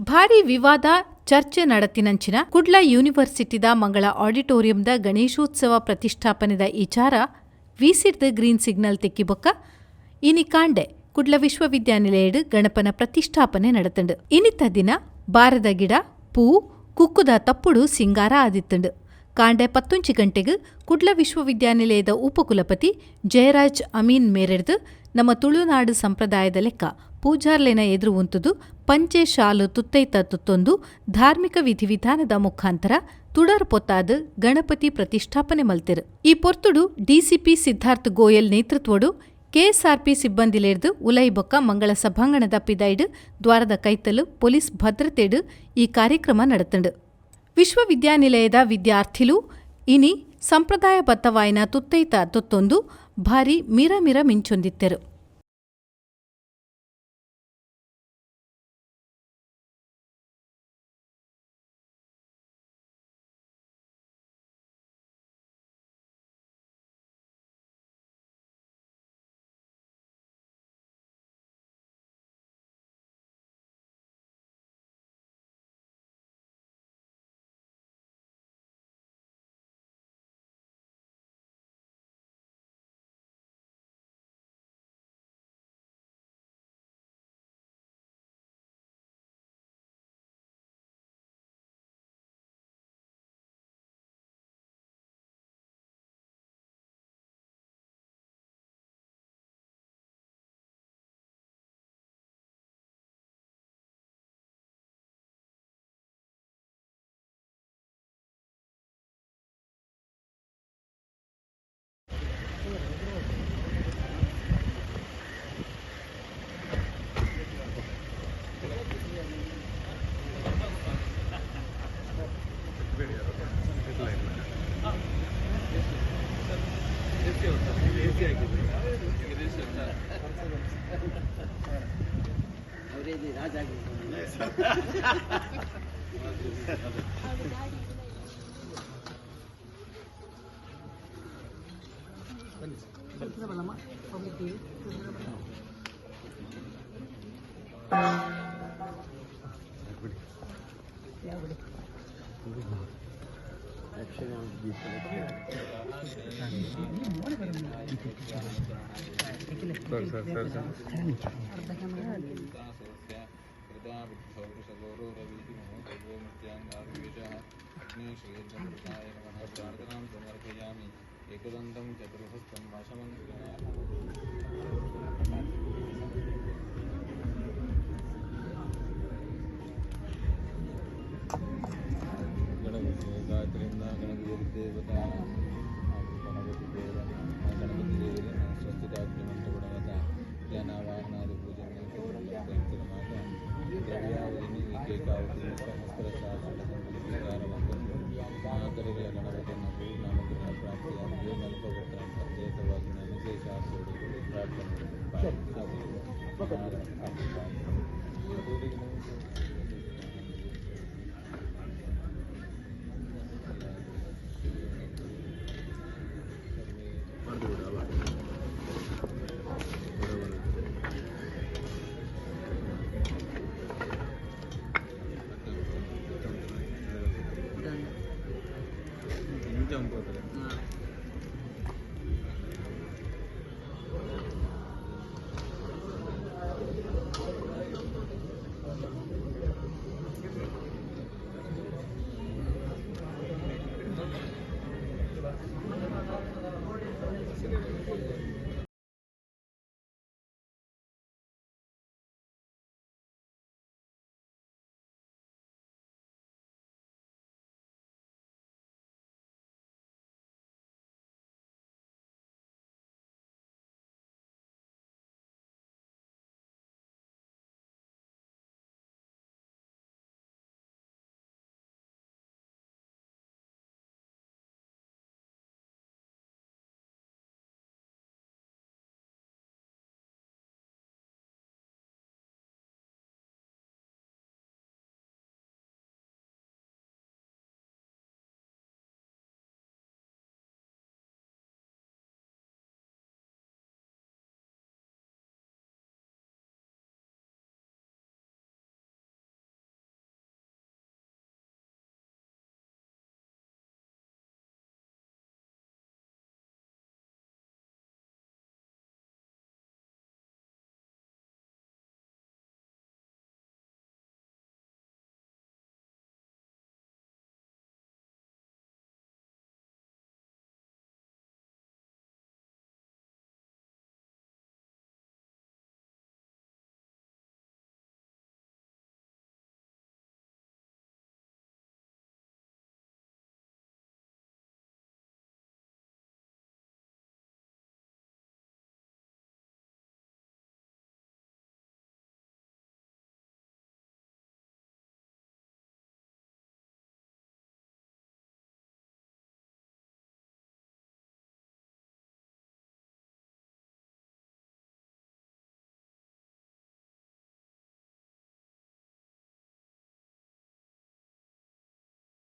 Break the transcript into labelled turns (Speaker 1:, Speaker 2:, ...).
Speaker 1: ಭಾರಿ ವಿವಾದ ಚರ್ಚೆ ನಡತಿನಂಚಿನ ಕುಡ್ಲ ಯೂನಿವರ್ಸಿಟಿದ ಮಂಗಳ ಆಡಿಟೋರಿಯಂದ ಗಣೇಶೋತ್ಸವ ಪ್ರತಿಷ್ಠಾಪನೆದ ವಿಚಾರ ವೀಸಿರ್ದ ಗ್ರೀನ್ ಸಿಗ್ನಲ್ ತೆಕ್ಕಿಬೊಕ್ಕ ಇನಿ ಕಾಂಡೆ ಕುಡ್ಲ ವಿಶ್ವವಿದ್ಯಾನಿಲಯಡ್ ಗಣಪನ ಪ್ರತಿಷ್ಠಾಪನೆ ನಡತಂಡು. ಇನಿತ ದಿನ ಬಾರದ ಗಿಡ ಪೂ ಕುಕ್ಕುದ ತಪ್ಪುಡು ಸಿಂಗಾರ ಆದಿತ್ತಂಡು. ಕಾಂಡೆ 11 ಗಂಟೆಗೆ ಕುಡ್ಲ ವಿಶ್ವವಿದ್ಯಾನಿಲಯದ ಉಪಕುಲಪತಿ ಜಯರಾಜ್ ಅಮೀನ್ ಮೇರೆಡ್ದು ನಮ್ಮ ತುಳುನಾಡು ಸಂಪ್ರದಾಯದ ಲೆಕ್ಕ ಪೂಜಾರ್ಲೆನ ಎದುರು ಉಂತುದು ಪಂಚೆ ಶಾಲು ತುತ್ತೈತ ತುತ್ತೊಂದು ಧಾರ್ಮಿಕ ವಿಧಿವಿಧಾನದ ಮುಖಾಂತರ ತುಡರ್ ಪೊತ್ತಾದ ಗಣಪತಿ ಪ್ರತಿಷ್ಠಾಪನೆ ಮಲ್ತೆರು. ಈ ಪೊರ್ತುಡು ಡಿಸಿಪಿ ಸಿದ್ಧಾರ್ಥ್ ಗೋಯಲ್ ನೇತೃತ್ವಡು ಕೆಎಸ್ಆರ್ಪಿ ಸಿಬ್ಬಂದಿಲೇರ್ದು ಉಲೈ ಬೊಕ್ಕ ಮಂಗಳ ಸಭಾಂಗಣದ ಪಿದೈಡ್ ದ್ವಾರದ ಕೈತಲು ಪೊಲೀಸ್ ಭದ್ರತೆಡ್ ಈ ಕಾರ್ಯಕ್ರಮ ನಡತಂಡು. ವಿಶ್ವವಿದ್ಯಾನಿಲಯದ ವಿದ್ಯಾರ್ಥಿಲು ಇನಿ ಸಂಪ್ರದಾಯಬದ್ಧವಾಯಿನ ತುತ್ತೈತ ತುತ್ತೊಂದು ಭಾರಿ ಮಿರ ಮಿಂಚೊಂದಿತ್ತೆರು.
Speaker 2: एकदन्तं चतुर्हस्तं ಗಣಪತಿ ಗಾಯತ್ರಿಯಿಂದ ಗಣಪತಿ ದೇವತಾ ಗಣಪತಿ ದೇವರ ಗಣಪತಿ ದೇವರ ಸ್ವಸ್ತಿದಾಗ್ನಿ ಮಂತ್ರಗುಣವತ ಜ್ಞಾನವಾಹನಾದಿ ಪೂಜನೆ ಮಾತ ದ್ರವ್ಯಾವಧಿನಿ ಏಕಾವಧಿ ಸಹಸ್ರ ಶಾಸನ ನಾಗರಿಗಳ ಗಣಪತಿಯನ್ನು ಪೂರ್ಣಾನುಗ್ರಹ ಪ್ರಾಪ್ತಿಯಾಗಿ ನಲ್ಪಗೊತ್ತ ಪ್ರತ್ಯೇಕವಾಗಿ ನನಗೆ ಶಾಸ್ತ್ರಗಳು ಪ್ರಾರ್ಥನೆ